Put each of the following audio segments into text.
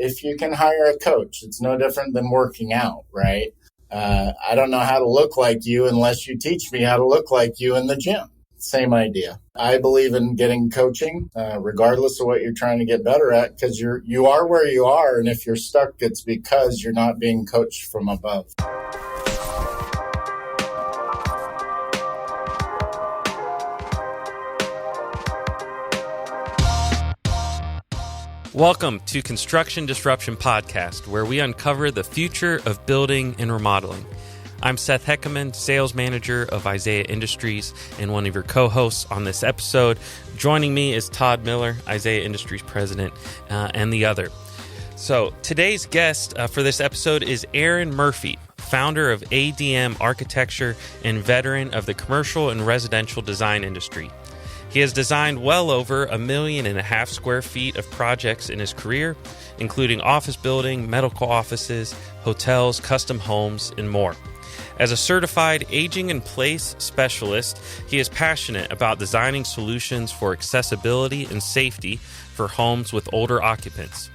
if you can hire a coach. It's no different than working out, right? I don't know how to look like you unless you teach me how to look like you in the gym. Same idea. I believe in getting coaching, regardless of what you're trying to get better at, because you are where you are. And if you're stuck, it's because you're not being coached from above. Welcome to Construction Disruption Podcast, where we uncover the future of building and remodeling. I'm Seth Heckerman, Sales Manager of Isaiah Industries, and one of your co-hosts on this episode. Joining me is Todd Miller, Isaiah Industries President, and the other. So today's guest for this episode is Aaron Murphy, founder of ADM Architecture and veteran of the commercial and residential design industry. He has designed well over 1.5 million square feet of projects in his career, including office building, medical offices, hotels, custom homes, and more. As a certified aging in place specialist, he is passionate about designing solutions for accessibility and safety for homes with older occupants.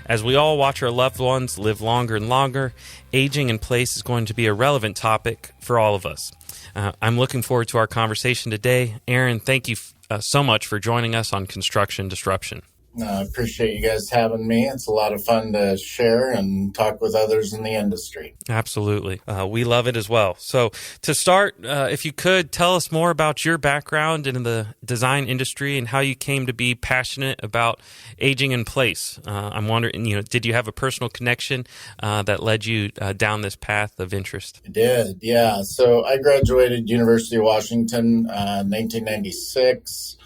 As we all watch our loved ones live longer and longer, aging in place is going to be a relevant topic for all of us. I'm looking forward to our conversation today. Aaron, thank you so much for joining us on Construction Disruption. I appreciate you guys having me. It's a lot of fun to share and talk with others in the industry. Absolutely. We love it as well. So to start, if you could tell us more about your background in the design industry and how you came to be passionate about aging in place. I'm wondering, did you have a personal connection that led you down this path of interest? I did, yeah. So I graduated University of Washington in 1996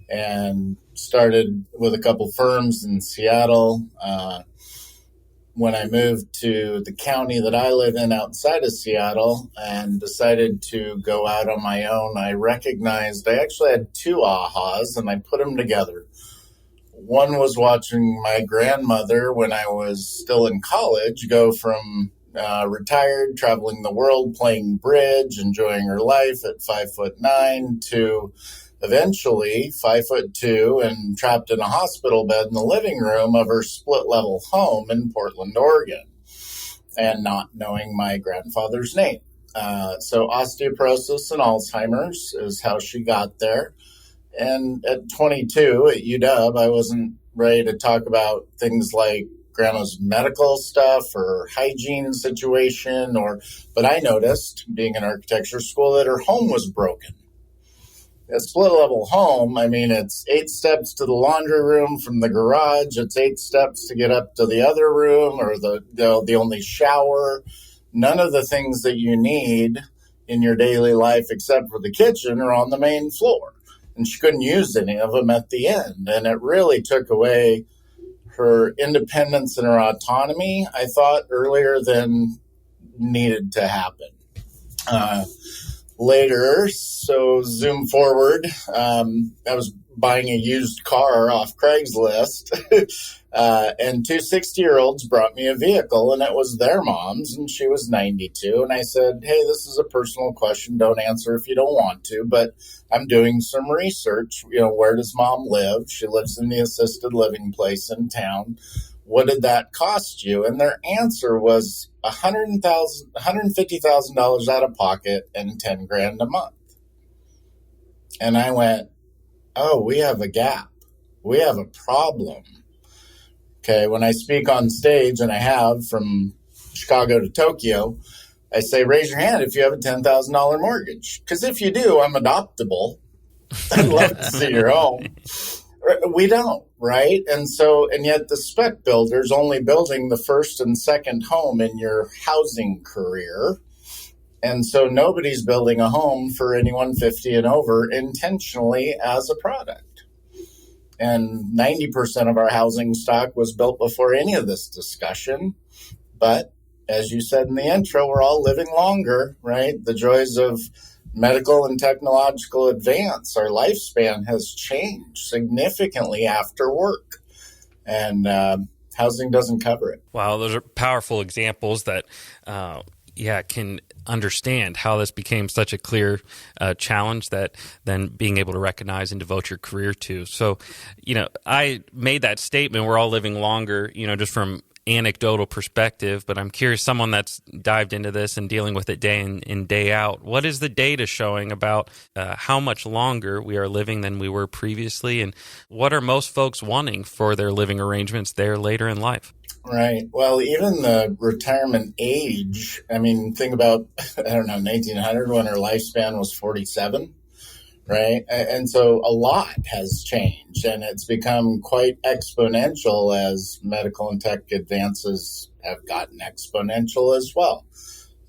and started with a couple firms in Seattle. When I moved to the county that I live in outside of Seattle and decided to go out on my own, I recognized I actually had two ahas, and I put them together. One was watching my grandmother when I was still in college go from retired, traveling the world, playing bridge, enjoying her life at 5'9" to eventually 5'2" and trapped in a hospital bed in the living room of her split-level home in Portland, Oregon, and not knowing my grandfather's name. So osteoporosis and Alzheimer's is how she got there. And at 22 at UW, I wasn't ready to talk about things like grandma's medical stuff or hygiene situation, but I noticed, being in architecture school, that her home was broken. A split-level home, it's 8 steps to the laundry room from the garage. It's 8 steps to get up to the other room or the only shower. None of the things that you need in your daily life except for the kitchen are on the main floor. And she couldn't use any of them at the end. And it really took away her independence and her autonomy, I thought, earlier than needed to happen. Later, so zoom forward, I was buying a used car off Craigslist, and two 60-year-olds brought me a vehicle, and it was their mom's, and she was 92, and I said, hey, this is a personal question, don't answer if you don't want to, but I'm doing some research, where does mom live? She lives in the assisted living place in town. What did that cost you? And their answer was $150,000 out of pocket and $10,000 a month. And I went, oh, we have a gap. We have a problem. Okay, when I speak on stage, and I have from Chicago to Tokyo, I say, raise your hand if you have a $10,000 mortgage. Because if you do, I'm adoptable. I'd love to see your home. We don't, right? And yet the spec builder's only building the first and second home in your housing career. And so nobody's building a home for anyone 50 and over intentionally as a product. And 90% of our housing stock was built before any of this discussion. But as you said in the intro, we're all living longer, right? The joys of medical and technological advance, our lifespan has changed significantly after work, and housing doesn't cover it. Wow, those are powerful examples that, can understand how this became such a clear challenge that then being able to recognize and devote your career to. So, I made that statement, we're all living longer, just from anecdotal perspective, but I'm curious, someone that's dived into this and dealing with it day in and day out, what is the data showing about how much longer we are living than we were previously, and what are most folks wanting for their living arrangements there later in life? Right. Well, even the retirement age, I mean, think about, 1900 when our lifespan was 47. Right. And so a lot has changed, and it's become quite exponential as medical and tech advances have gotten exponential as well.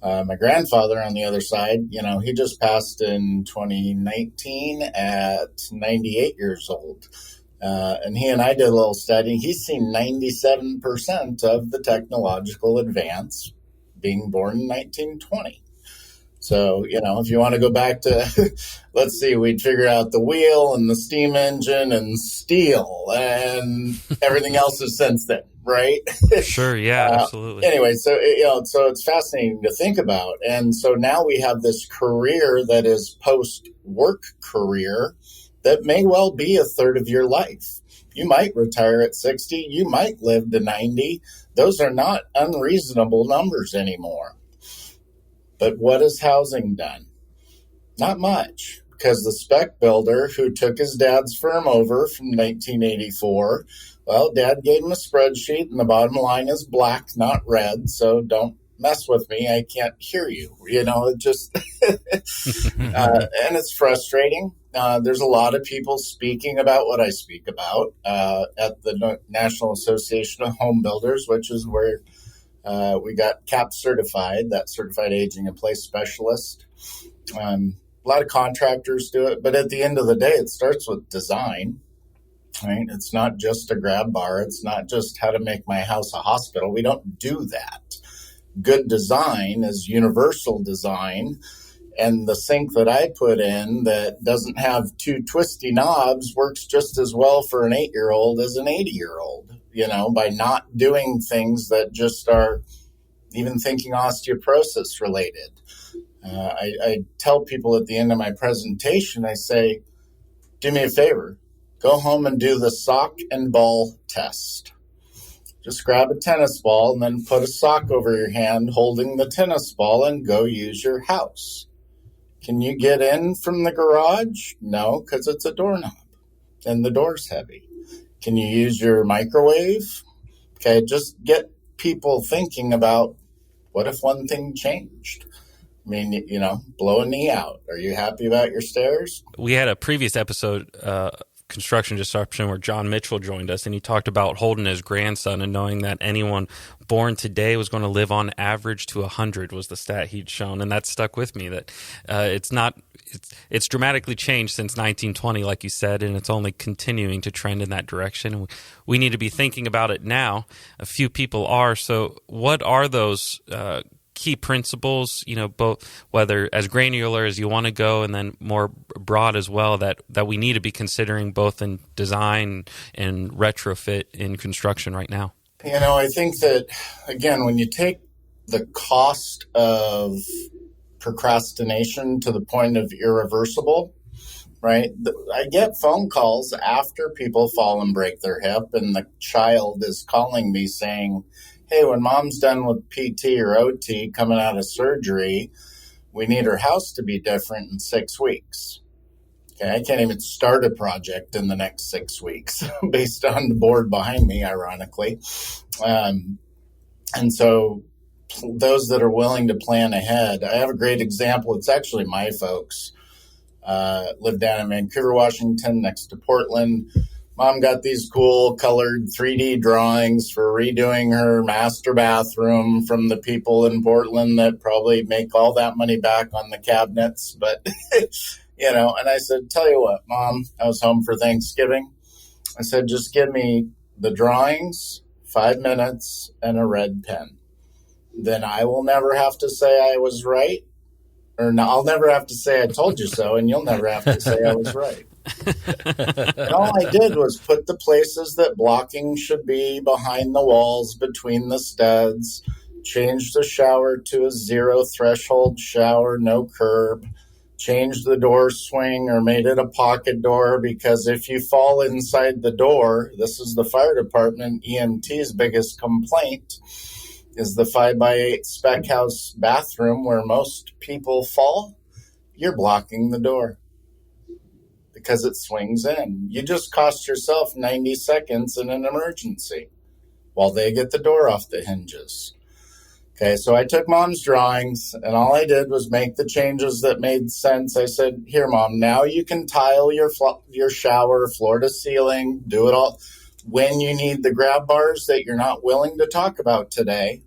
My grandfather on the other side, he just passed in 2019 at 98 years old. And he and I did a little study. He's seen 97% of the technological advance being born in 1920. So, if you want to go back to, let's see, we'd figure out the wheel and the steam engine and steel and everything else is since then, right? Sure, yeah, absolutely. Anyway, so it's fascinating to think about. And so now we have this career that is post-work career that may well be a third of your life. You might retire at 60, you might live to 90. Those are not unreasonable numbers anymore. But what has housing done? Not much, because the spec builder who took his dad's firm over from 1984, well, Dad gave him a spreadsheet, and the bottom line is black, not red, so don't mess with me. I can't hear you. It just, and it's frustrating. There's a lot of people speaking about what I speak about at the National Association of Home Builders, which is where we got CAP certified, that certified aging in place specialist. A lot of contractors do it, but at the end of the day, it starts with design, right? It's not just a grab bar. It's not just how to make my house a hospital. We don't do that. Good design is universal design. And the sink that I put in that doesn't have two twisty knobs works just as well for an 8-year-old as an 80-year-old, by not doing things that just are even thinking osteoporosis related. I tell people at the end of my presentation, I say, do me a favor, go home and do the sock and ball test. Just grab a tennis ball and then put a sock over your hand holding the tennis ball and go use your house. Can you get in from the garage? No, because it's a doorknob and the door's heavy. Can you use your microwave? Okay, just get people thinking about what if one thing changed? I mean, blow a knee out. Are you happy about your stairs? We had a previous episode, Construction Disruption, where John Mitchell joined us, and he talked about holding his grandson and knowing that anyone born today was going to live on average to 100 was the stat he'd shown. And that stuck with me, that it's dramatically changed since 1920, like you said, and it's only continuing to trend in that direction. We need to be thinking about it now. A few people are. So what are those key principles, both whether as granular as you want to go and then more broad as well, that we need to be considering both in design and retrofit in construction right now? I think that, again, when you take the cost of procrastination to the point of irreversible, right? I get phone calls after people fall and break their hip, and the child is calling me saying, hey, when mom's done with PT or OT coming out of surgery, we need her house to be different in 6 weeks. Okay, I can't even start a project in the next 6 weeks based on the board behind me, ironically. And so those that are willing to plan ahead, I have a great example. It's actually my folks. Live down in Vancouver, Washington, next to Portland. Mom got these cool colored 3D drawings for redoing her master bathroom from the people in Portland that probably make all that money back on the cabinets. But, and I said, tell you what, Mom, I was home for Thanksgiving. I said, just give me the drawings, 5 minutes, and a red pen. Then I will never have to say I was right. Or no, I'll never have to say I told you so, and you'll never have to say I was right. And all I did was put the places that blocking should be behind the walls, between the studs, change the shower to a 0 threshold shower, no curb, changed the door swing or made it a pocket door, because if you fall inside the door, this is the fire department EMT's biggest complaint, is the 5x8 spec house bathroom where most people fall. You're blocking the door because it swings in. You just cost yourself 90 seconds in an emergency while they get the door off the hinges. Okay, so I took Mom's drawings, and all I did was make the changes that made sense. I said, here, Mom, now you can tile your shower floor to ceiling, do it all. When you need the grab bars that you're not willing to talk about today,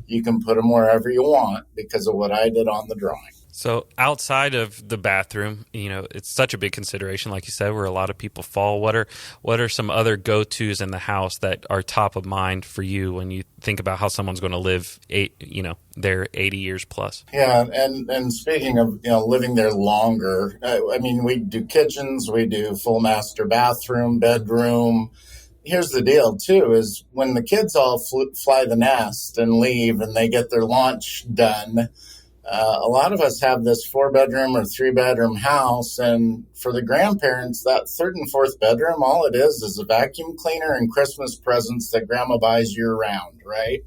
you can put them wherever you want because of what I did on the drawing. So outside of the bathroom, it's such a big consideration, like you said, where a lot of people fall. What are some other go-tos in the house that are top of mind for you when you think about how someone's going to live their 80 years plus? Yeah, and speaking of living there longer, we do kitchens, we do full master bathroom, bedroom. Here's the deal, too, is when the kids all fly the nest and leave and they get their lunch done, a lot of us have this 4-bedroom or 3-bedroom house, and for the grandparents, that 3rd and 4th bedroom, all it is a vacuum cleaner and Christmas presents that grandma buys year-round, right?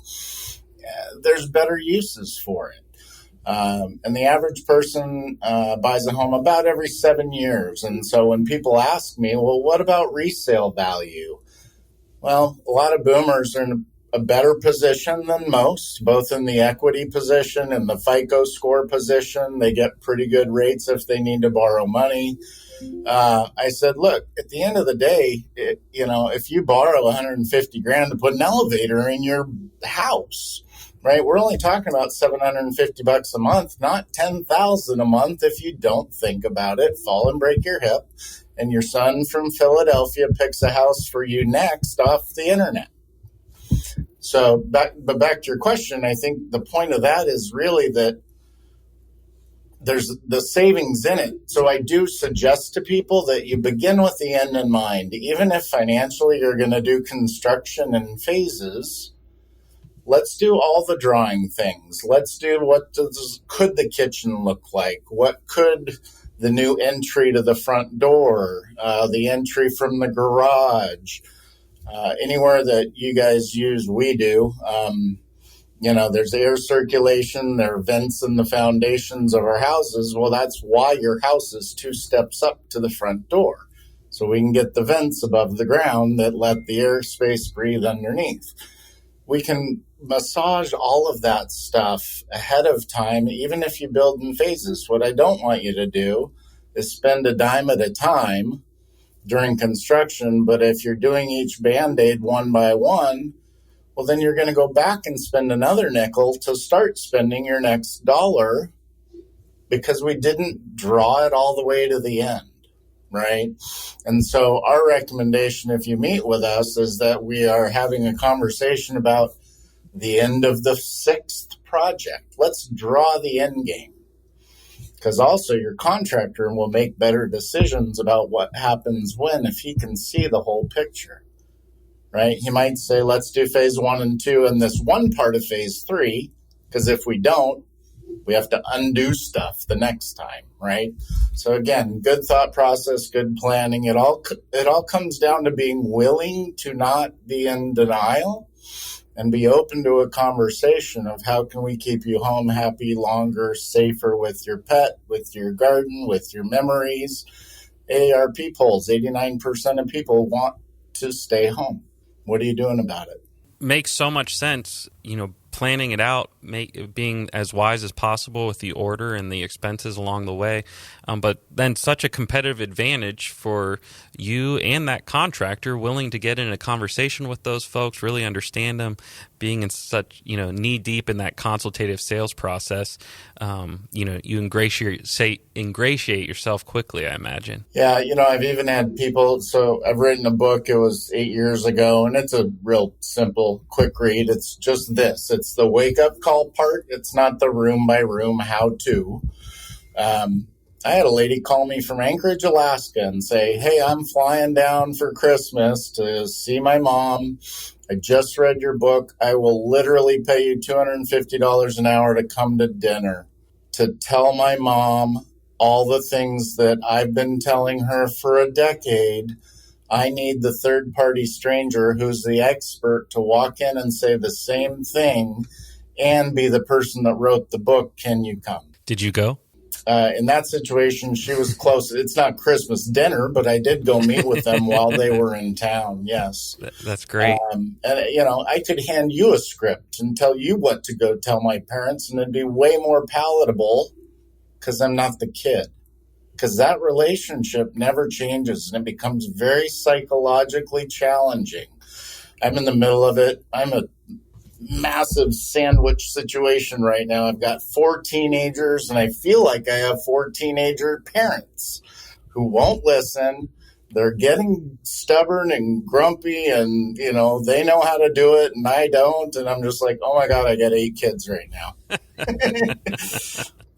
There's better uses for it. And the average person buys a home about every 7 years, and so when people ask me, well, what about resale value? Well, a lot of boomers are in a better position than most, both in the equity position and the FICO score position. They get pretty good rates if they need to borrow money. I said, look, at the end of the day, if you borrow $150,000 to put an elevator in your house, right, we're only talking about $750 a month, not $10,000 a month. If you don't think about it, fall and break your hip, and your son from Philadelphia picks a house for you next off the internet. So back to your question, I think the point of that is really that there's the savings in it. So I do suggest to people that you begin with the end in mind. Even if financially you're going to do construction in phases, let's do all the drawing things. Let's do could the kitchen look like? What could the new entry to the front door, the entry from the garage, anywhere that you guys use, we do. There's air circulation, there are vents in the foundations of our houses. Well, that's why your house is 2 steps up to the front door. So we can get the vents above the ground that let the airspace breathe underneath. We can massage all of that stuff ahead of time, even if you build in phases. What I don't want you to do is spend a dime at a time during construction, but if you're doing each Band-Aid one by one, well, then you're going to go back and spend another nickel to start spending your next dollar because we didn't draw it all the way to the end, right? And so our recommendation, if you meet with us, is that we are having a conversation about the end of the 6th project. Let's draw the end game. Because also your contractor will make better decisions about what happens when, if he can see the whole picture, right? He might say, let's do phase 1 and 2 and this one part of phase 3, because if we don't, we have to undo stuff the next time, right? So again, good thought process, good planning. It all comes down to being willing to not be in denial and be open to a conversation of how can we keep you home happy longer, safer with your pet, with your garden, with your memories. AARP polls, 89% of people want to stay home. What are you doing about it? Makes so much sense, planning it out, being as wise as possible with the order and the expenses along the way. But then such a competitive advantage for you and that contractor willing to get in a conversation with those folks, really understand them, being in such, knee deep in that consultative sales process. You ingratiate yourself quickly, I imagine. Yeah. I've even had people, so I've written a book, it was 8 years ago, and it's a real simple, quick read. It's just this. It's the wake up call part. It's not the room by room how to. I had a lady call me from Anchorage, Alaska and say, hey, I'm flying down for Christmas to see my mom. I just read your book. I will literally pay you $250 an hour to come to dinner to tell my mom all the things that I've been telling her for a decade. I need the third-party stranger who's the expert to walk in and say the same thing and be the person that wrote the book. Can you come? Did you go? In that situation, she was close. It's not Christmas dinner, but I did go meet with them while they were in town. Yes. That's great. And, I could hand you a script and tell you what to go tell my parents, and it'd be way more palatable because I'm not the kid. Because that relationship never changes, and it becomes very psychologically challenging. I'm in the middle of it. I'm a massive sandwich situation right now. I've got 4 teenagers, and I feel like I have 4 teenager parents who won't listen. They're getting stubborn and grumpy, and, they know how to do it, and I don't. And I'm just like, oh, my God, I got 8 kids right now.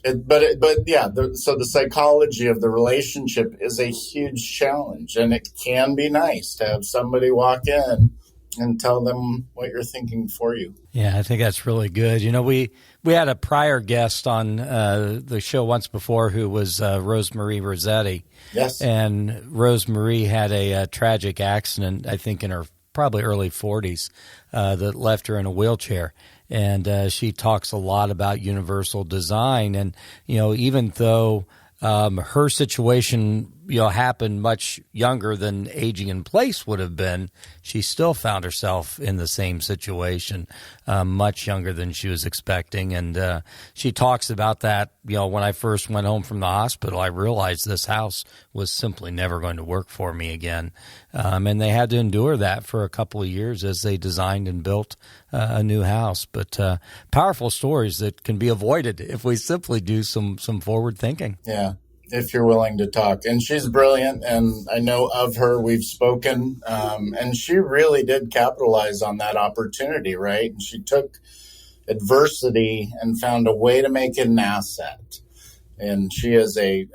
So the psychology of the relationship is a huge challenge, and it can be nice to have somebody walk in and tell them what you're thinking for you. Yeah, I think that's really good. We had a prior guest on the show once before who was Rosemary Rossetti. Yes. And Rosemary had a tragic accident, I think in her probably early 40s, that left her in a wheelchair. And she talks a lot about universal design. And, even though her situation, happened much younger than aging in place would have been, she still found herself in the same situation, much younger than she was expecting. And she talks about that, when I first went home from the hospital, I realized this house was simply never going to work for me again. And they had to endure that for a couple of years as they designed and built a new house. But powerful stories that can be avoided if we simply do some forward thinking. Yeah. If you're willing to talk. And she's brilliant, and I know of her, we've spoken, and she really did capitalize on that opportunity, right? And she took adversity and found a way to make it an asset. And she is a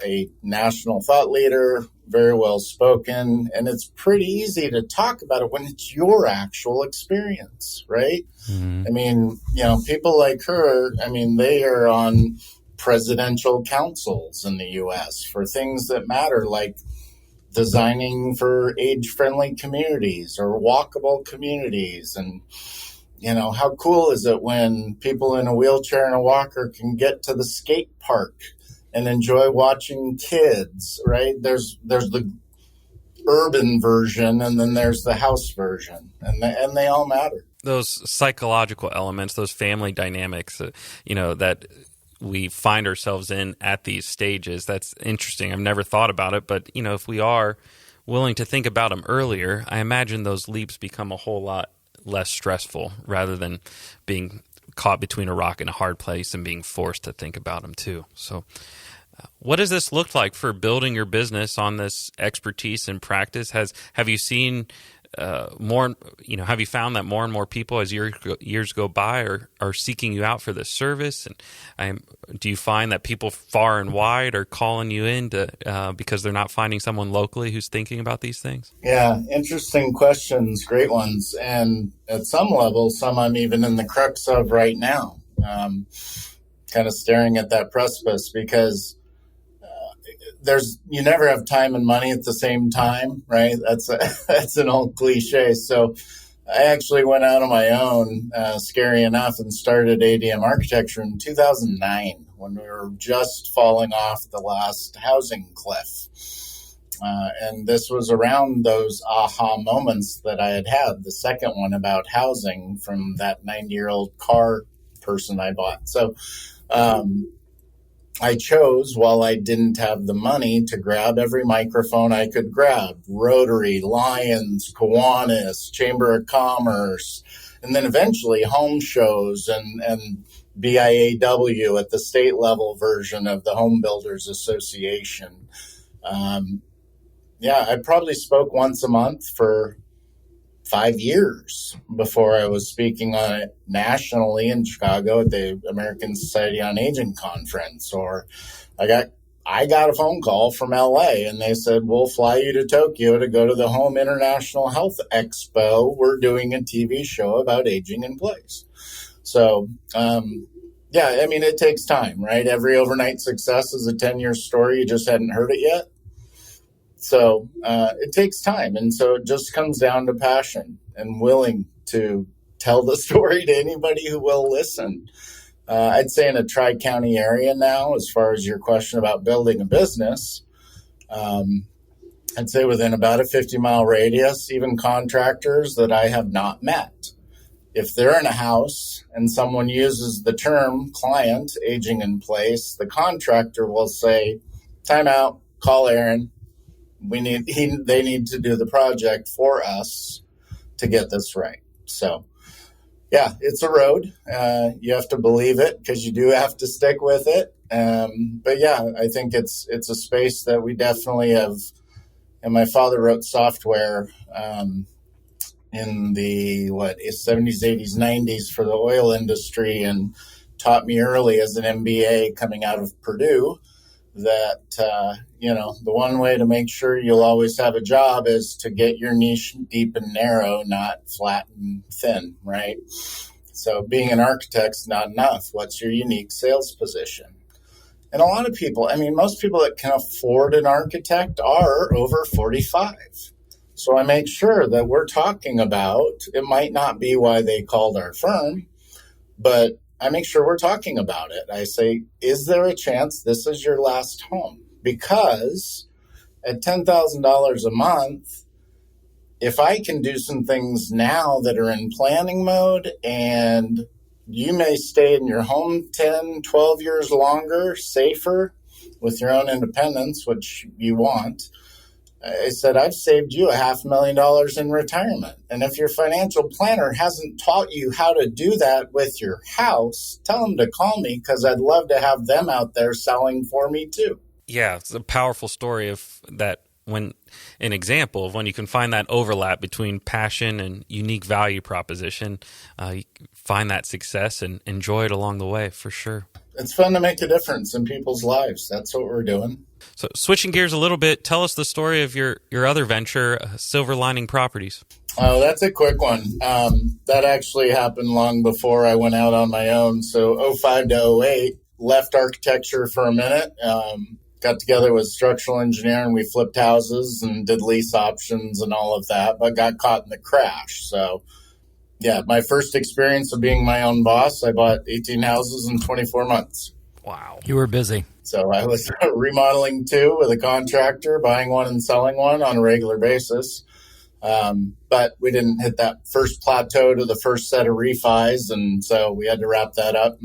national thought leader, very well spoken, and it's pretty easy to talk about it when it's your actual experience, right? Mm-hmm. I mean, people like her, they are on presidential councils in the U.S. for things that matter, like designing for age-friendly communities or walkable communities. And, how cool is it when people in a wheelchair and a walker can get to the skate park and enjoy watching kids, right? There's the urban version, and then there's the house version, and they all matter. Those psychological elements, those family dynamics, that we find ourselves in at these stages. That's interesting. I've never thought about it, but if we are willing to think about them earlier, I imagine those leaps become a whole lot less stressful rather than being caught between a rock and a hard place and being forced to think about them too. So what does this look like for building your business on this expertise and practice? Have you seen more, have you found that more and more people as years go by are seeking you out for this service? And do you find that people far and wide are calling you in because they're not finding someone locally who's thinking about these things? Yeah, interesting questions, great ones. And at some level, some I'm even in the crux of right now, kind of staring at that precipice, because you never have time and money at the same time, right? That's an old cliche. So I actually went out on my own, scary enough, and started ADM Architecture in 2009 when we were just falling off the last housing cliff. And this was around those aha moments that I had. The second one about housing from that 90-year-old car person I bought. So, I chose, while I didn't have the money, to grab every microphone I could grab: Rotary, Lions, Kiwanis, Chamber of Commerce, and then eventually home shows and BIAW at the state level version of the Home Builders Association. I probably spoke once a month for 5 years before I was speaking on it nationally in Chicago at the American Society on Aging conference. Or I got a phone call from LA, and they said, we'll fly you to Tokyo to go to the Home International Health Expo. We're doing a TV show about aging in place. So Yeah, I mean, it takes time, right? Every overnight success is a 10-year story. You just hadn't heard it yet. So it takes time. And so it just comes down to passion and willing to tell the story to anybody who will listen. I'd say in a tri-county area now, as far as your question about building a business, I'd say within about a 50-mile radius, even contractors that I have not met. If they're in a house and someone uses the term client aging in place, the contractor will say, time out, call Aaron. They need to do the project for us to get this right. So, yeah, it's a road. You have to believe it because you do have to stick with it. But yeah, I think it's a space that we definitely have. And my father wrote software in the 70s, 80s, 90s for the oil industry, and taught me early as an MBA coming out of Purdue that the one way to make sure you'll always have a job is to get your niche deep and narrow, not flat and thin, right? So being an architect's not enough. What's your unique sales position? And a lot of people, I mean, most people that can afford an architect are over 45. So I make sure that we're talking about, it might not be why they called our firm, but I make sure we're talking about it. I say, is there a chance this is your last home? Because at $10,000 a month, if I can do some things now that are in planning mode, and you may stay in your home 10, 12 years longer, safer, with your own independence, which you want. I said, I've saved you $500,000 in retirement. And if your financial planner hasn't taught you how to do that with your house, tell them to call me because I'd love to have them out there selling for me too. Yeah, it's a powerful story of that. When an example of when you can find that overlap between passion and unique value proposition, you find that success and enjoy it along the way for sure. It's fun to make a difference in people's lives. That's what we're doing. So switching gears a little bit, tell us the story of your other venture, Silver Lining Properties. Oh, that's a quick one. That actually happened long before I went out on my own. So 05 to 08, left architecture for a minute. Got together with structural engineer and we flipped houses and did lease options and all of that, but got caught in the crash. So yeah, my first experience of being my own boss, I bought 18 houses in 24 months. Wow. You were busy. So I was remodeling two with a contractor, buying one and selling one on a regular basis. But we didn't hit that first plateau to the first set of refis. And so we had to wrap that up.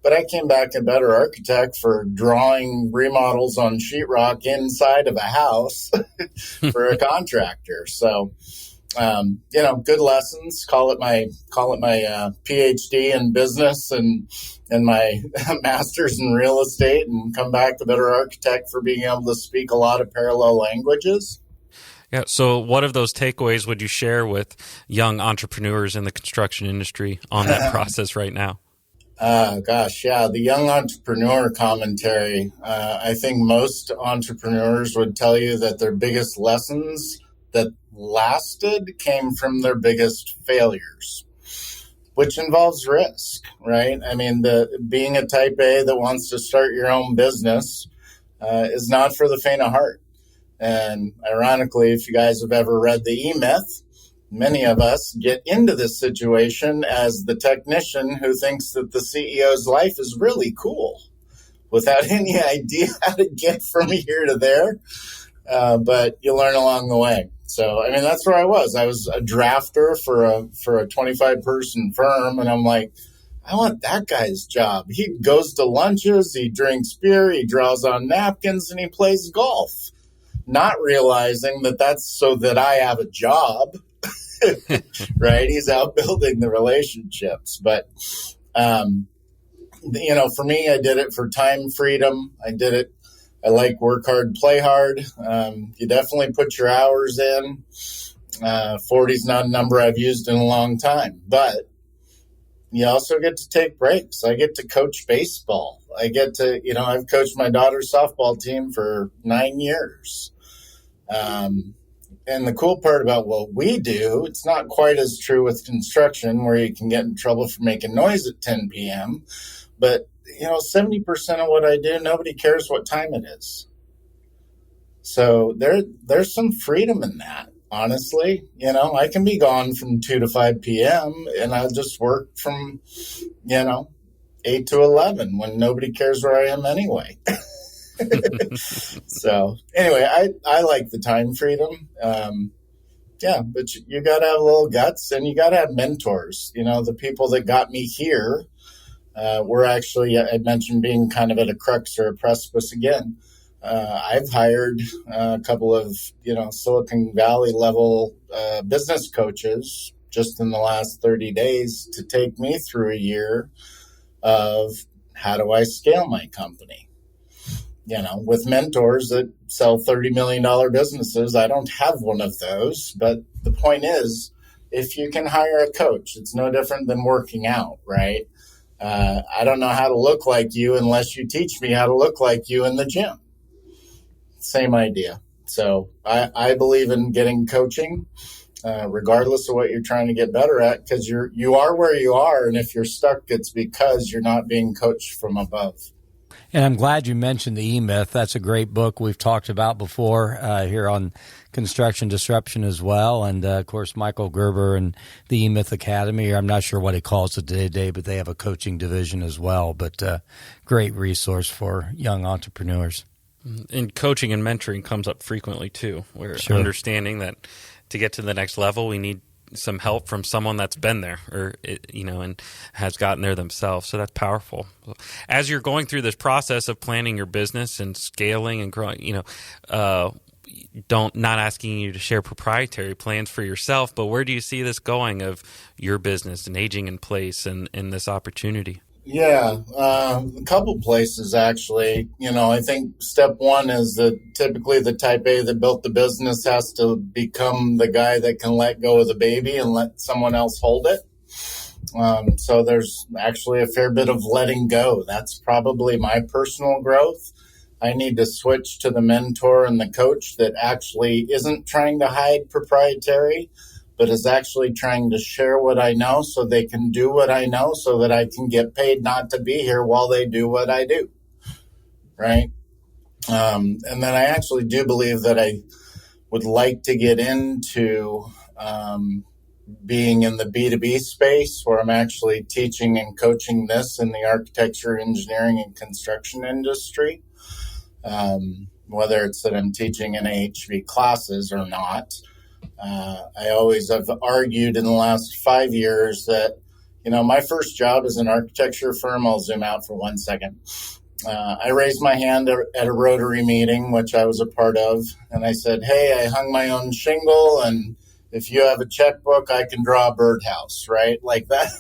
But I came back a better architect for drawing remodels on sheetrock inside of a house for a contractor. So, good lessons. Call it my PhD in business and my master's in real estate, and come back a better architect for being able to speak a lot of parallel languages. Yeah. So what of those takeaways would you share with young entrepreneurs in the construction industry on that process right now? The young entrepreneur commentary. I think most entrepreneurs would tell you that their biggest lessons that lasted came from their biggest failures, which involves risk, right? I mean, being a type A that wants to start your own business is not for the faint of heart. And ironically, if you guys have ever read the E-Myth, many of us get into this situation as the technician who thinks that the CEO's life is really cool without any idea how to get from here to there. But you learn along the way. So, I mean, that's where I was. I was a drafter for a 25-person firm, and I'm like, I want that guy's job. He goes to lunches, he drinks beer, he draws on napkins, and he plays golf, not realizing that that's so that I have a job. Right? He's out building the relationships. But, for me, I did it for time freedom. I like work hard, play hard. You definitely put your hours in. 40 is not a number I've used in a long time. But you also get to take breaks. I get to coach baseball. I get to, I've coached my daughter's softball team for 9 years. And the cool part about what we do, it's not quite as true with construction where you can get in trouble for making noise at 10 p.m., But, 70% of what I do, nobody cares what time it is. So there's some freedom in that, honestly. I can be gone from 2 to 5 p.m. and I'll just work from, 8 to 11 when nobody cares where I am anyway. So anyway, I like the time freedom. But you got to have a little guts, and you got to have mentors. The people that got me here were actually, I mentioned being kind of at a crux or a precipice again. I've hired a couple of, Silicon Valley level business coaches just in the last 30 days to take me through a year of how do I scale my company. With mentors that sell $30 million businesses. I don't have one of those, but the point is, if you can hire a coach, it's no different than working out, right? I don't know how to look like you unless you teach me how to look like you in the gym. Same idea. So I believe in getting coaching, regardless of what you're trying to get better at, because you are where you are, and if you're stuck, it's because you're not being coached from above. And I'm glad you mentioned the E-Myth. That's a great book we've talked about before here on Construction Disruption as well. And, of course, Michael Gerber and the E-Myth Academy. I'm not sure what he calls it today, but they have a coaching division as well. But great resource for young entrepreneurs. And coaching and mentoring comes up frequently, too. We're understanding that to get to the next level, we need some help from someone that's been there and has gotten there themselves. So that's powerful. As you're going through this process of planning your business and scaling and growing, not asking you to share proprietary plans for yourself, but where do you see this going of your business and aging in place and this opportunity? Yeah, a couple places, actually. I think step one is that typically the type A that built the business has to become the guy that can let go of the baby and let someone else hold it. So there's actually a fair bit of letting go. That's probably my personal growth. I need to switch to the mentor and the coach that actually isn't trying to hide proprietary, but is actually trying to share what I know so they can do what I know so that I can get paid not to be here while they do what I do, right? And then I actually do believe that I would like to get into being in the B2B space where I'm actually teaching and coaching this in the architecture, engineering, and construction industry, whether it's that I'm teaching in AHV classes or not. I always have argued in the last 5 years that, my first job is an architecture firm. I'll zoom out for 1 second. I raised my hand at a Rotary meeting, which I was a part of, and I said, hey, I hung my own shingle, and if you have a checkbook, I can draw a birdhouse, right? Like that.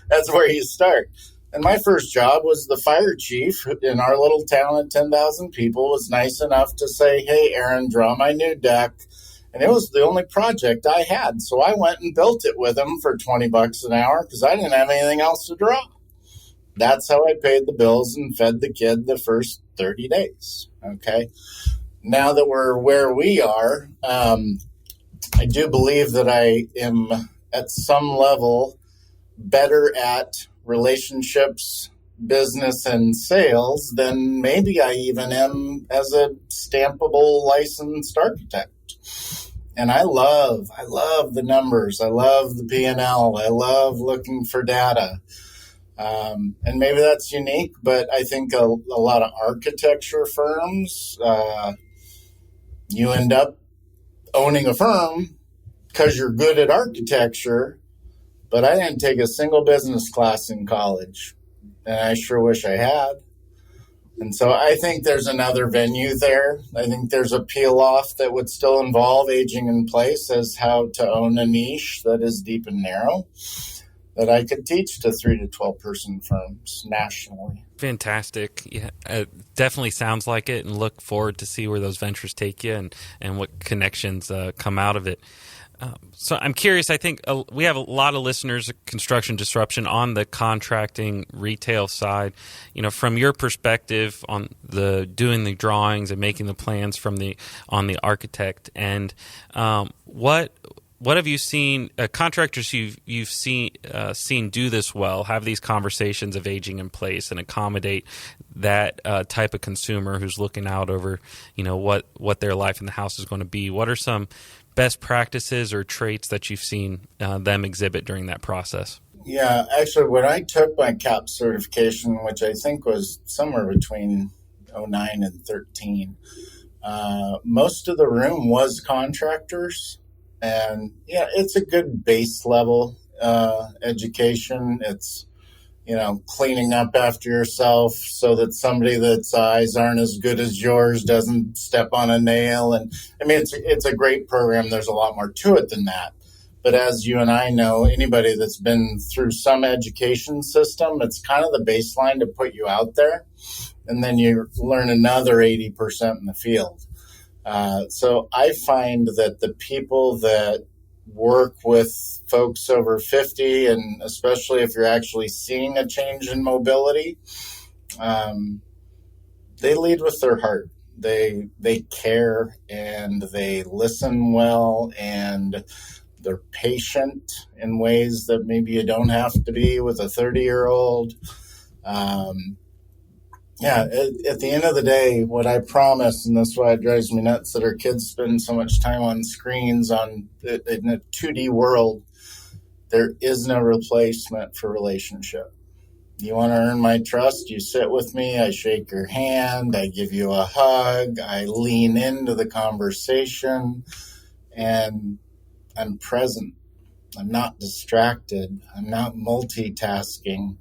That's where you start. And my first job was the fire chief in our little town of 10,000 people was nice enough to say, hey, Aaron, draw my new deck. And it was the only project I had. So I went and built it with him for $20 an hour because I didn't have anything else to draw. That's how I paid the bills and fed the kid the first 30 days. Okay. Now that we're where we are, I do believe that I am at some level better at relationships, business, and sales than maybe I even am as a stampable licensed architect. And I love the numbers. I love the P&L. I love looking for data. And maybe that's unique, but I think a lot of architecture firms, you end up owning a firm because you're good at architecture, but I didn't take a single business class in college, and I sure wish I had. And so I think there's another venue there. I think there's a peel-off that would still involve aging in place as how to own a niche that is deep and narrow that I could teach to 3 to 12 person firms nationally. Fantastic. Yeah, it definitely sounds like it, and look forward to see where those ventures take you and what connections come out of it. So I'm curious, I think we have a lot of listeners at Construction Disruption on the contracting retail side. From your perspective on doing the drawings and making the plans on the architect end, what what have you seen contractors you've seen do this well, have these conversations of aging in place and accommodate that type of consumer who's looking out over, what their life in the house is going to be? What are some best practices or traits that you've seen them exhibit during that process? Yeah, actually, when I took my CAP certification, which I think was somewhere between 09 and 13, most of the room was contractors. And yeah, it's a good base level education. It's, cleaning up after yourself so that somebody that's eyes aren't as good as yours doesn't step on a nail. And I mean, it's a great program. There's a lot more to it than that. But as you and I know, anybody that's been through some education system, it's kind of the baseline to put you out there. And then you learn another 80% in the field. So I find that the people that work with folks over 50, and especially if you're actually seeing a change in mobility, they lead with their heart. They care and they listen well, and they're patient in ways that maybe you don't have to be with a 30-year-old. At the end of the day, what I promise, and that's why it drives me nuts that our kids spend so much time on screens in a 2D world, there is no replacement for relationship. You want to earn my trust, you sit with me, I shake your hand, I give you a hug, I lean into the conversation, and I'm present. I'm not distracted. I'm not multitasking.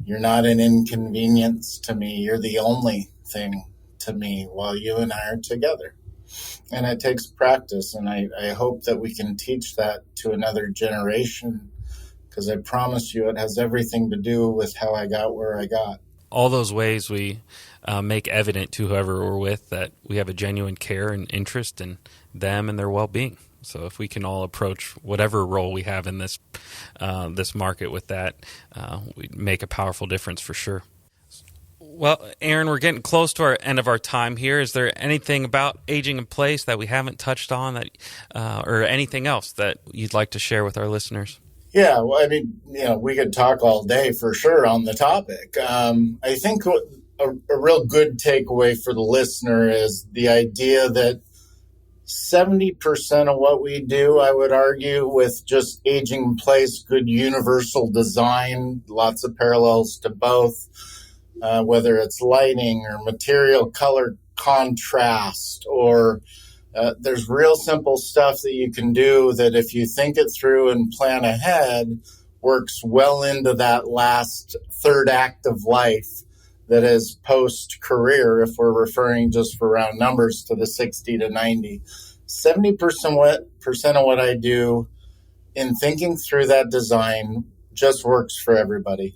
You're not an inconvenience to me. You're the only thing to me while you and I are together. And it takes practice, and I hope that we can teach that to another generation, because I promise you it has everything to do with how I got where I got. All those ways we make evident to whoever we're with that we have a genuine care and interest in them and their well-being. So if we can all approach whatever role we have in this market with that, we make a powerful difference for sure. Well, Aaron, we're getting close to our end of our time here. Is there anything about aging in place that we haven't touched on, that, or anything else that you'd like to share with our listeners? Yeah, well, I mean, we could talk all day for sure on the topic. I think a real good takeaway for the listener is the idea that 70% of what we do, I would argue, with just aging in place, good universal design, lots of parallels to both, whether it's lighting or material color contrast, or there's real simple stuff that you can do that if you think it through and plan ahead, works well into that last third act of life that is post-career, if we're referring just for round numbers to the 60 to 90. 70% of what I do in thinking through that design just works for everybody.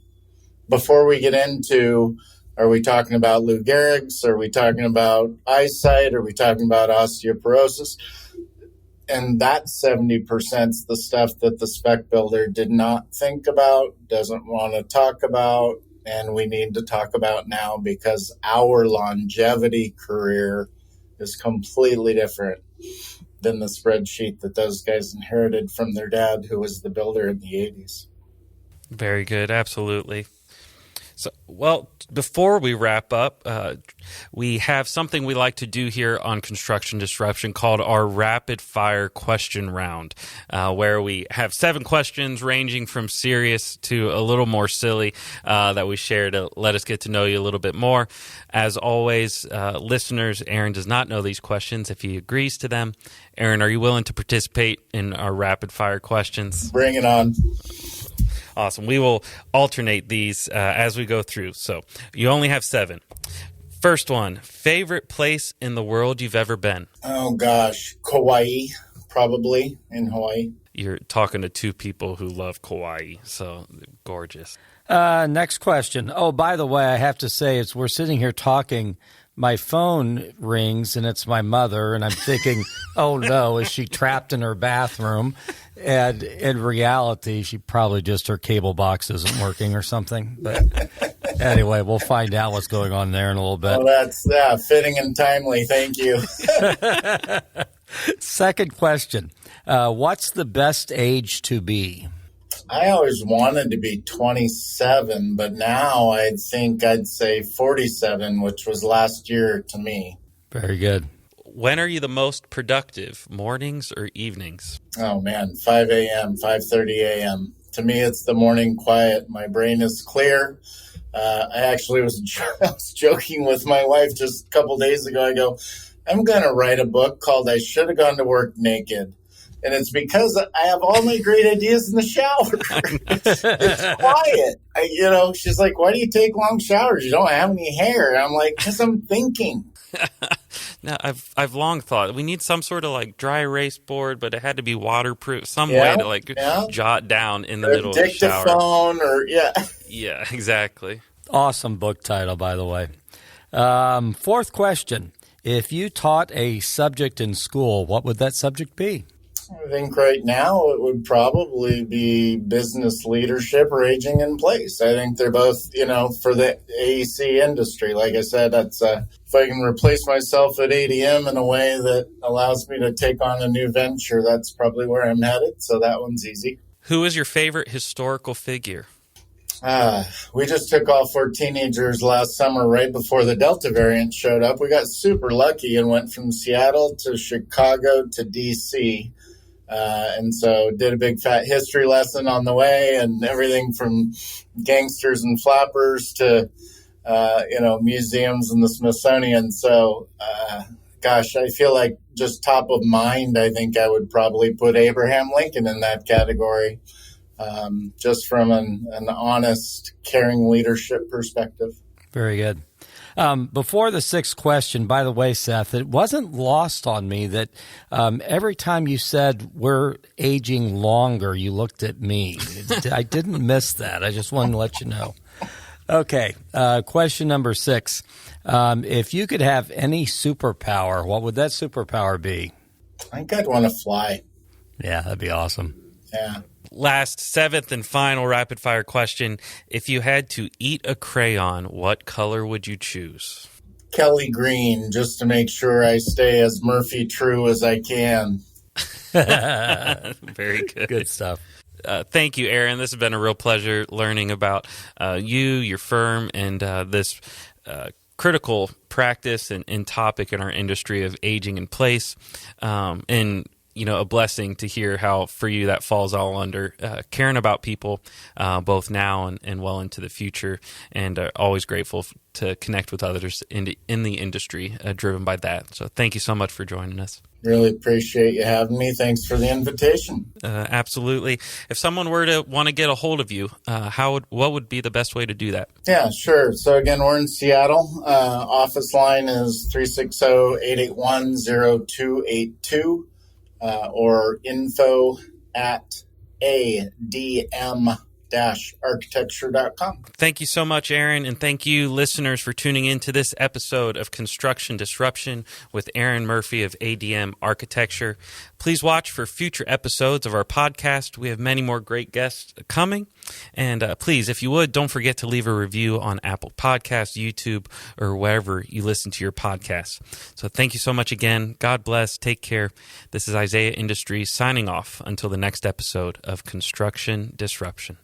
Before we get into, are we talking about Lou Gehrig's? Are we talking about eyesight? Are we talking about osteoporosis? And that 70% is the stuff that the spec builder did not think about, doesn't want to talk about, and we need to talk about now, because our longevity career is completely different than the spreadsheet that those guys inherited from their dad, who was the builder in the 80s. Very good. Absolutely. So, well, before we wrap up, we have something we like to do here on Construction Disruption called our rapid fire question round, where we have 7 questions ranging from serious to a little more silly that we share to let us get to know you a little bit more. As always, listeners, Aaron does not know these questions if he agrees to them. Aaron, are you willing to participate in our rapid fire questions? Bring it on. Awesome. We will alternate these as we go through. So you only have 7. First one, favorite place in the world you've ever been? Oh, gosh. Kauai, probably, in Hawaii. You're talking to 2 people who love Kauai, so gorgeous. Next question. Oh, by the way, I have to say, as we're sitting here talking, my phone rings, and it's my mother, and I'm thinking, oh, no, is she trapped in her bathroom? And in reality, she probably just, her cable box isn't working or something. But anyway, we'll find out what's going on there in a little bit. Well, that's fitting and timely. Thank you. Second question. What's the best age to be? I always wanted to be 27, but now I think I'd say 47, which was last year to me. Very good. When are you the most productive, mornings or evenings? Oh, man, 5 a.m., 5:30 a.m. To me, it's the morning quiet. My brain is clear. I actually was joking with my wife just a couple days ago. I go, I'm going to write a book called I Should Have Gone to Work Naked. And it's because I have all my great ideas in the shower. It's quiet. She's like, why do you take long showers? You don't have any hair. And I'm like, because I'm thinking. Now, I've long thought we need some sort of like dry erase board, but it had to be waterproof, some way to jot down in the middle of the shower. Dictaphone Yeah, exactly. Awesome book title, by the way. Fourth question. If you taught a subject in school, what would that subject be? I think right now it would probably be business leadership or aging in place. I think they're both, for the AEC industry. Like I said, that's if I can replace myself at ADM in a way that allows me to take on a new venture, that's probably where I'm headed. So that one's easy. Who is your favorite historical figure? We just took off 4 teenagers last summer right before the Delta variant showed up. We got super lucky and went from Seattle to Chicago to D.C., and so did a big fat history lesson on the way, and everything from gangsters and flappers to, museums and the Smithsonian. So, I feel like just top of mind, I think I would probably put Abraham Lincoln in that category, just from an honest, caring leadership perspective. Very good. Before the sixth question, by the way, Seth, it wasn't lost on me that every time you said we're aging longer, you looked at me. I didn't miss that. I just wanted to let you know. Okay, question number 6. If you could have any superpower, what would that superpower be? I think I'd want to fly. Yeah, that'd be awesome. Yeah. Last, 7th and final rapid fire question. If you had to eat a crayon, what color would you choose? Kelly green, just to make sure I stay as Murphy true as I can. Very good. Good stuff. Thank you, Aaron. This has been a real pleasure learning about you, your firm, and this critical practice and topic in our industry of aging in place. And a blessing to hear how for you that falls all under caring about people both now and well into the future, and always grateful to connect with others in the industry driven by that. So thank you so much for joining us. Really appreciate you having me. Thanks for the invitation. Absolutely. If someone were to want to get a hold of you, what would be the best way to do that? Yeah, sure. So again, we're in Seattle. Office line is 360-881-0282. Or info at ADM-Architecture.com. Thank you so much, Aaron, and thank you, listeners, for tuning in to this episode of Construction Disruption with Aaron Murphy of ADM Architecture. Please watch for future episodes of our podcast. We have many more great guests coming. And please, if you would, don't forget to leave a review on Apple Podcasts, YouTube, or wherever you listen to your podcasts. So thank you so much again. God bless. Take care. This is Isaiah Industries signing off until the next episode of Construction Disruption.